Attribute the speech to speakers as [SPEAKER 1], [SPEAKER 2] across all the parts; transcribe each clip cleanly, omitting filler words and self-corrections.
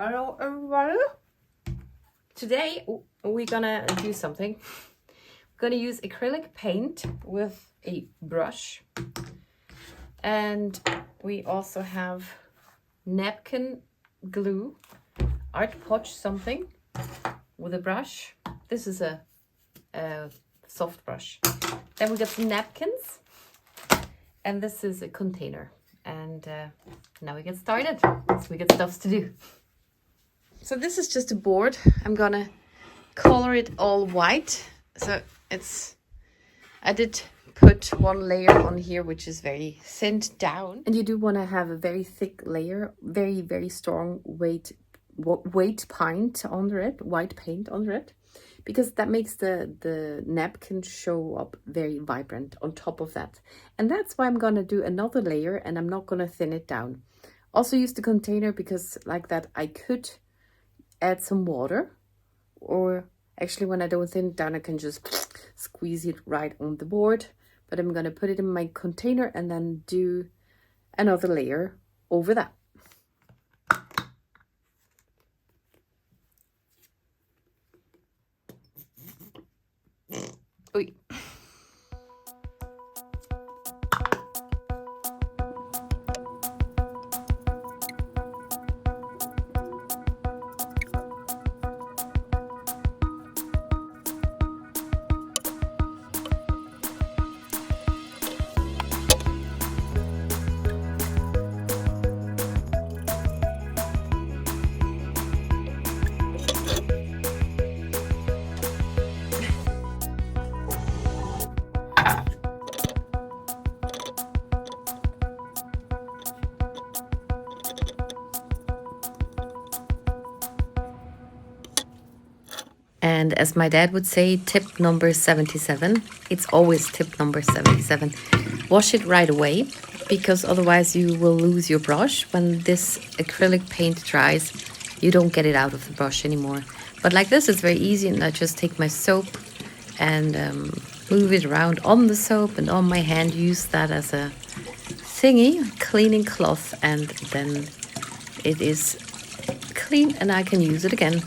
[SPEAKER 1] Hello everybody. Today we're gonna do something. We're gonna use acrylic paint with a brush. And we also have napkin glue, art potch something with a brush. This is a soft brush. Then we got some napkins. And this is a container. And now we get started. So we get stuff to do. So this is just a board. I'm gonna color it all white. So I did put one layer on here, which is very thinned down. And you do want to have a very thick layer, very, very strong white paint under it, white paint under it, because that makes the napkin show up very vibrant on top of that. And that's why I'm gonna do another layer, and I'm not gonna thin it down. Also use the container because like that I could add some water, or actually when I don't thin it down I can just squeeze it right on the board. But I'm gonna put it in my container and then do another layer over that. Oy. And as my dad would say, tip number 77. It's always tip number 77. Wash it right away, because otherwise you will lose your brush. When this acrylic paint dries, you don't get it out of the brush anymore. But like this, it's very easy, and I just take my soap and move it around on the soap and on my hand. Use that as a thingy, cleaning cloth, and then it is clean and I can use it again.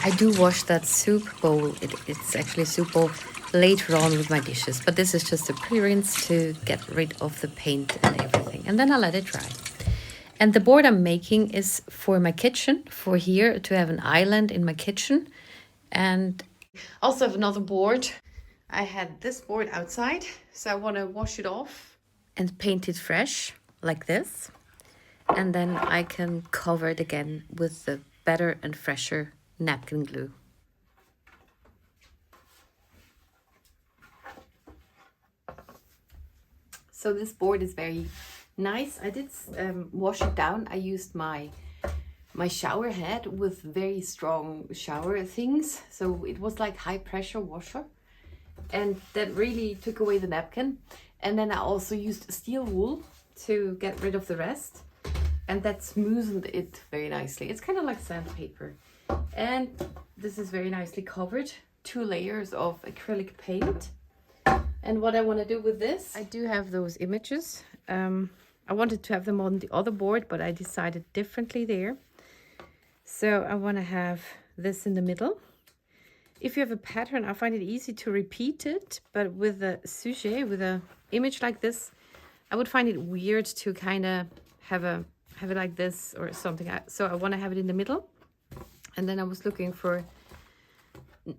[SPEAKER 1] I do wash that soup bowl. It's actually a soup bowl later on with my dishes, but this is just a pre-rinse to get rid of the paint and everything. And then I let it dry. And the board I'm making is for my kitchen, for here to have an island in my kitchen. And also have another board. I had this board outside, so I want to wash it off and paint it fresh like this. And then I can cover it again with the better and fresher napkin glue. So this board is very nice. I did wash it down. I used my shower head with very strong shower things, so it was like high pressure washer, and that really took away the napkin. And then I also used steel wool to get rid of the rest, and that smoothed it very nicely. It's kind of like sandpaper. And this is very nicely covered. 2 layers of acrylic paint. And what I want to do with this, I do have those images. I wanted to have them on the other board, but I decided differently there. So I want to have this in the middle. If you have a pattern, I find it easy to repeat it, but with a sujet, with an image like this, I would find it weird to kind of have it like this or something. So I want to have it in the middle. And then I was looking for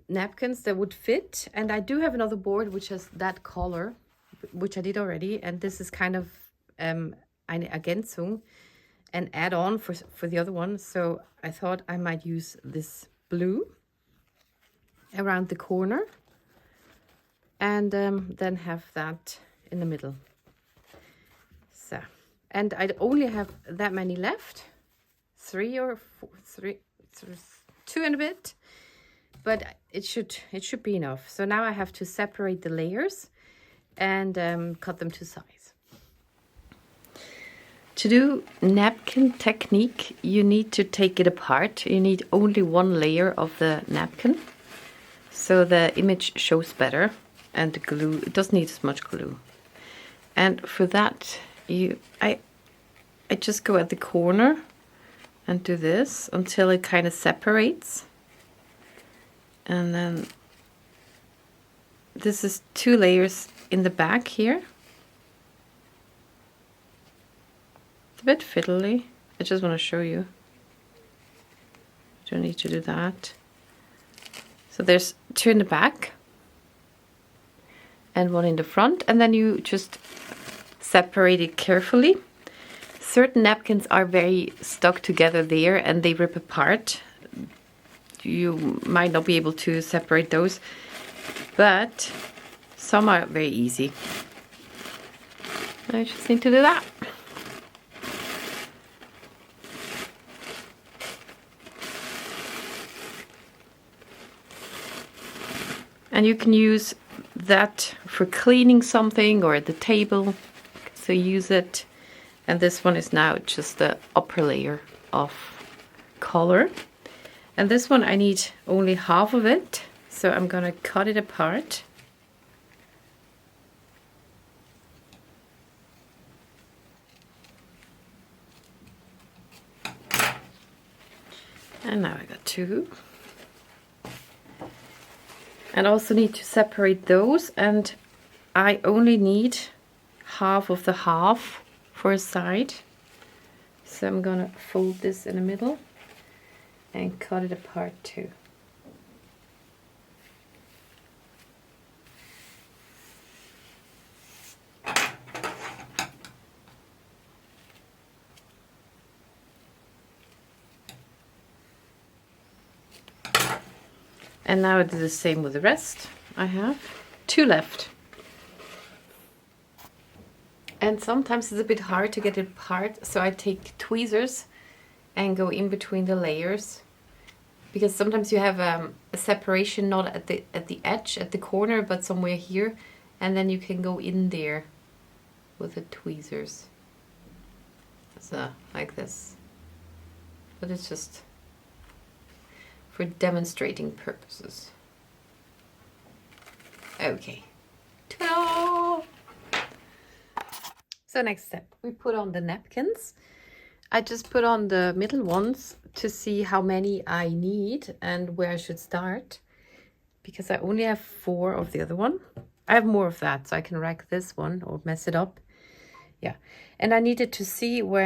[SPEAKER 1] napkins that would fit. And I do have another board which has that color, which I did already. And this is kind of eine Ergänzung, an add-on for the other one. So I thought I might use this blue around the corner. And then have that in the middle. So, and I only have that many left. 3 or 4, 3... 2 and a bit, but it should be enough. So now I have to separate the layers and cut them to size. To do napkin technique, you need to take it apart. You need only 1 layer of the napkin, so the image shows better, and the glue, it doesn't need as much glue. And for that, I just go at the corner and do this until it kind of separates. And then this is 2 layers in the back here. It's a bit fiddly. I just want to show you. Don't need to do that. So there's 2 in the back and 1 in the front, and then you just separate it carefully. Certain napkins are very stuck together there and they rip apart. You might not be able to separate those, but some are very easy. I just need to do that. And you can use that for cleaning something or at the table. So use it. And this one is now just the upper layer of color. And this one I need only half of it. So I'm gonna cut it apart. And now I got 2. And also need to separate those, and I only need half of the half for a side. So I'm gonna fold this in the middle and cut it apart too. And now I do the same with the rest. I have 2 left. And sometimes it's a bit hard to get it apart, so I take tweezers and go in between the layers. Because sometimes you have a separation not at the edge, at the corner, but somewhere here. And then you can go in there with the tweezers. So, like this. But it's just for demonstrating purposes. Okay. Ta-da! So next step, we put on the napkins. I just put on the middle ones to see how many I need and where I should start, because I only have 4 of the other one. I have more of that, so I can rack this one or mess it up. Yeah, and I needed to see where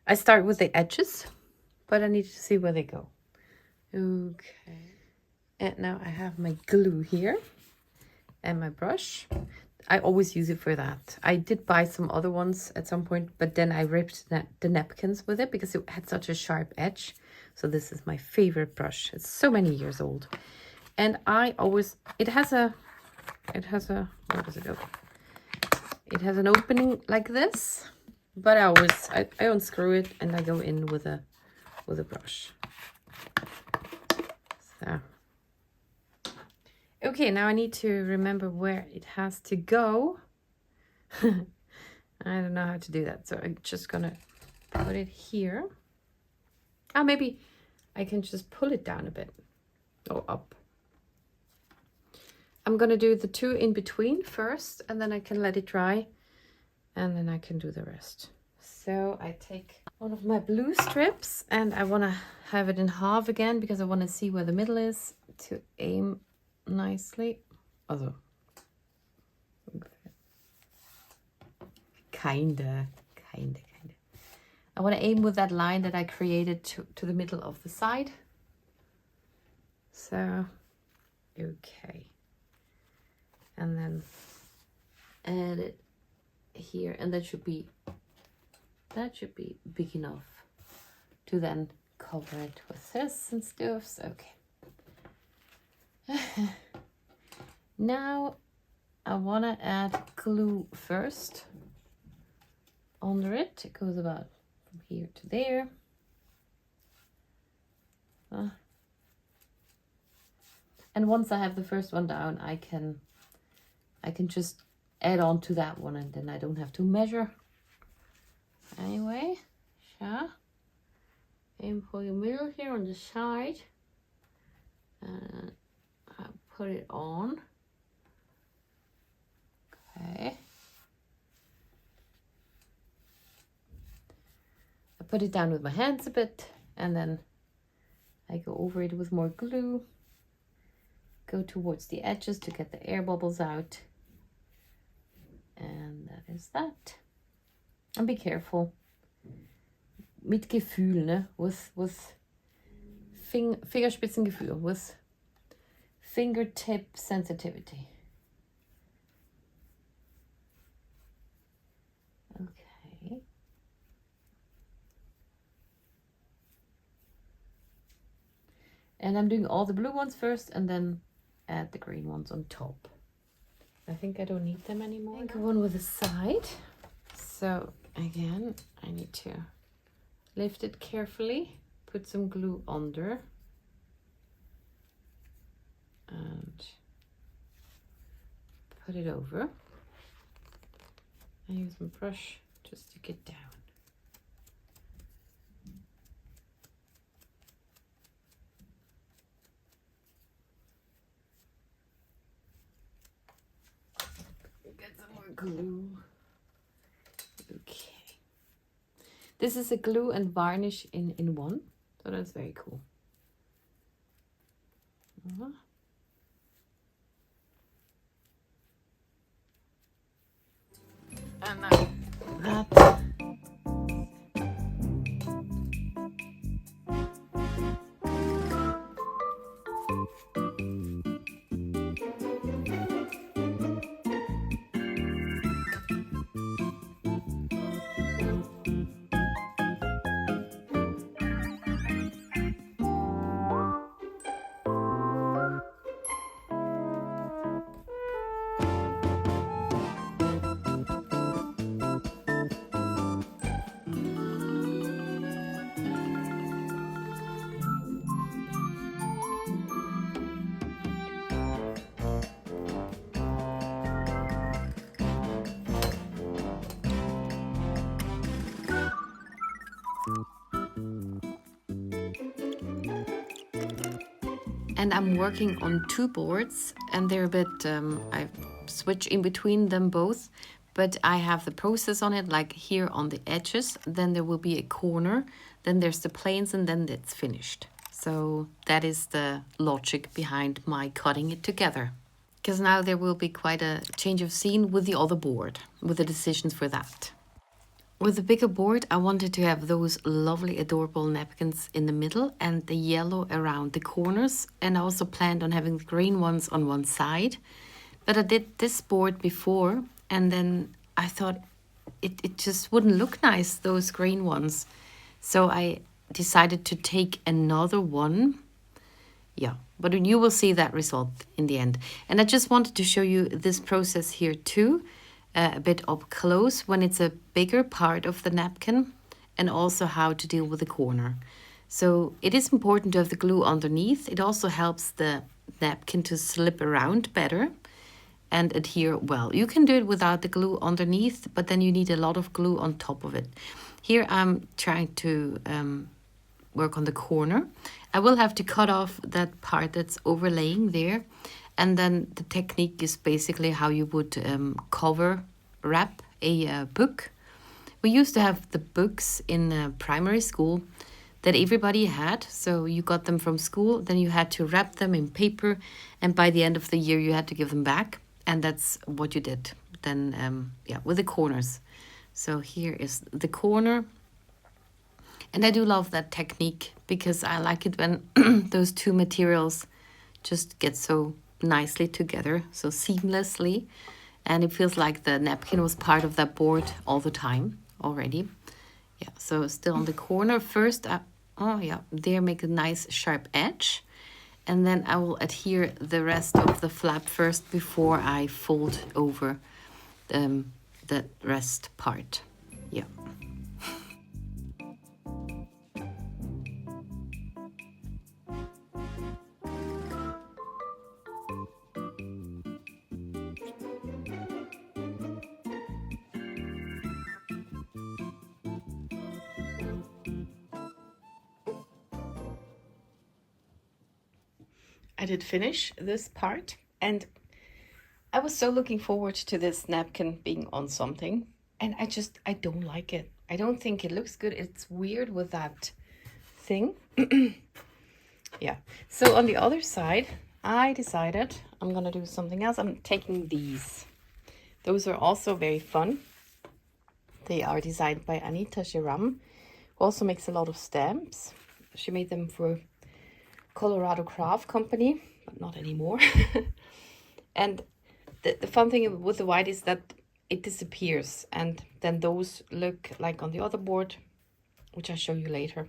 [SPEAKER 1] I start with the edges, but I need to see where they go. Okay, and now I have my glue here and my brush. I always use it for that. I did buy some other ones at some point, but then I ripped the napkins with it because it had such a sharp edge. So this is my favorite brush. It's so many years old. And it has a, where does it go? It has an opening like this, but I unscrew it and I go in with a brush. So. Okay, now I need to remember where it has to go. I don't know how to do that, so I'm just gonna put it here. Oh, maybe I can just pull it down a bit. Or up. I'm gonna do the 2 in between first, and then I can let it dry, and then I can do the rest. So I take one of my blue strips, and I wanna have it in half again, because I wanna see where the middle is to aim nicely. Also, kinda. I want to aim with that line that I created to the middle of the side. So, okay. And then add it here, and that should be big enough to then cover it with this and stuff. Okay. Now I want to add glue first under it. It goes about from here to there. And once I have the first one down, I can just add on to that one, and then I don't have to measure. Anyway, aim for your middle here on the side. And I put it on. Okay. put it down with my hands a bit, and then I go over it with more glue. Go towards the edges to get the air bubbles out. And that is that. And be careful. Mit Gefühl, ne? With Fingerspitzengefühl, with fingertip sensitivity. Okay. And I'm doing all the blue ones first and then add the green ones on top. I think I don't need them anymore. I go on with the side. So again, I need to lift it carefully, put some glue under, and put it over. I use my brush to stick it down. Get some more glue. Okay. This is a glue and varnish in one, so that's very cool. And now that. And I'm working on two boards, and they're a bit, I switch in between them both, but I have the process on it, like here on the edges, then there will be a corner, then there's the planes, and then it's finished. So that is the logic behind my cutting it together. Because now there will be quite a change of scene with the other board, with the decisions for that. With the bigger board, I wanted to have those lovely, adorable napkins in the middle and the yellow around the corners. And I also planned on having the green ones on one side. But I did this board before, and then I thought it just wouldn't look nice, those green ones. So I decided to take another one. Yeah, but you will see that result in the end. And I just wanted to show you this process here too. A bit up close when it's a bigger part of the napkin, and also how to deal with the corner. So it is important to have the glue underneath. It also helps the napkin to slip around better and adhere well. You can do it without the glue underneath, but then you need a lot of glue on top of it. Here I'm trying to work on the corner. I will have to cut off that part that's overlaying there. And then the technique is basically how you would wrap a book. We used to have the books in primary school that everybody had. So you got them from school, then you had to wrap them in paper, and by the end of the year you had to give them back. And that's what you did then, yeah, with the corners. So here is the corner. And I do love that technique because I like it when those two materials just get so nicely together, so seamlessly, and it feels like the napkin was part of that board all the time already. Yeah, so still on the corner first. Oh yeah, there, make a nice sharp edge, and then I will adhere the rest of the flap first before I fold over the rest part. Yeah. I did finish this part, and I was so looking forward to this napkin being on something. And I don't like it. I don't think it looks good. It's weird with that thing. Yeah. So on the other side, I decided I'm gonna do something else. I'm taking these. Those are also very fun. They are designed by Anita Shiram, who also makes a lot of stamps. She made them for Colorado Craft Company, but not anymore. And the fun thing with the white is that it disappears, and then those look like on the other board, which I'll show you later,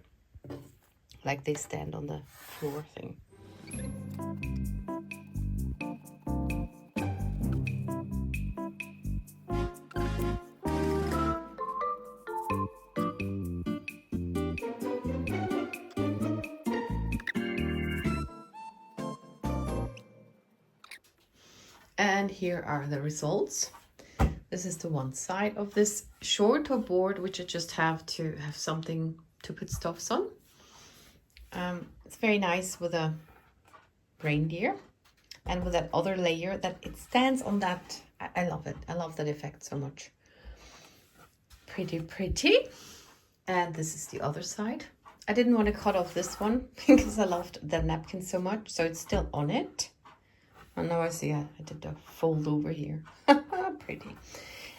[SPEAKER 1] like they stand on the floor thing. And here are the results. This is the one side of this shorter board, which I just have to have something to put stuffs on. It's very nice with a reindeer, and with that other layer that it stands on that. I love it. I love that effect so much. Pretty, pretty. And this is the other side. I didn't want to cut off this one because I loved the napkin so much, so it's still on it. And now I see I did a fold over here. Pretty.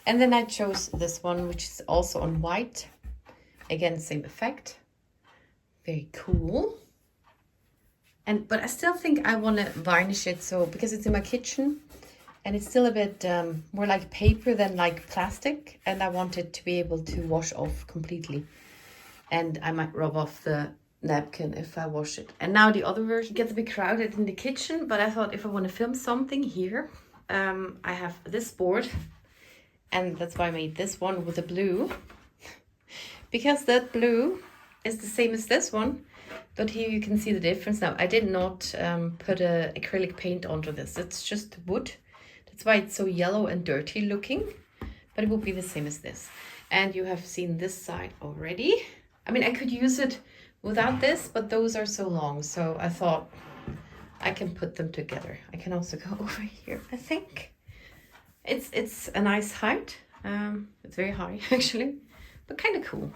[SPEAKER 1] And then I chose this one, which is also on white. Again, same effect. Very cool. But I still think I want to varnish it, so because it's in my kitchen and it's still a bit more like paper than like plastic, and I want it to be able to wash off completely. And I might rub off the napkin if I wash it. And now the other version gets a bit crowded in the kitchen, but I thought if I want to film something here, I have this board, and that's why I made this one with the blue, because that blue is the same as this one, but here you can see the difference. Now I did not put a acrylic paint onto this, it's just wood. That's why it's so yellow and dirty looking, but it will be the same as this. And you have seen this side already. I mean, I could use it without this, but those are so long, so I thought I can put them together. I can also go over here. I think it's a nice height. It's very high actually, but kind of cool.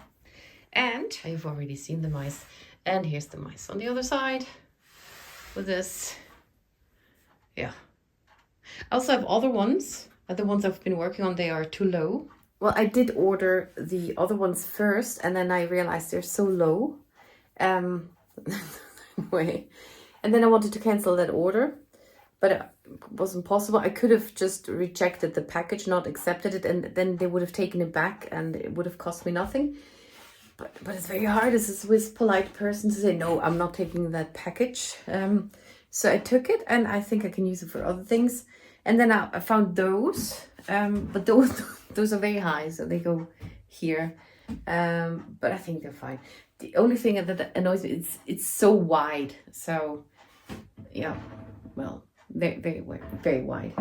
[SPEAKER 1] And I've already seen the mice, and here's the mice on the other side with this. Yeah. I also have other ones. The ones I've been working on, they are too low. Well, I did order the other ones first, and then I realized they're so low. Anyway, and then I wanted to cancel that order, but it wasn't possible. I could have just rejected the package, not accepted it, and then they would have taken it back, and it would have cost me nothing. But it's very hard as a Swiss polite person to say, no, I'm not taking that package. So I took it, and I think I can use it for other things. And then I found those, but those are very high, so they go here. But I think they're fine. The only thing that annoys me is it's so wide. So yeah, well, very wide.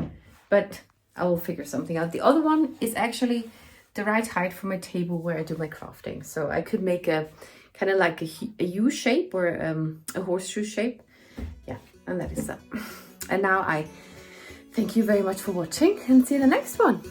[SPEAKER 1] But I will figure something out. The other one is actually the right height for my table where I do my crafting. So I could make a kind of like a U shape or a horseshoe shape. Yeah, and that is that. And now I thank you very much for watching, and see you in the next one.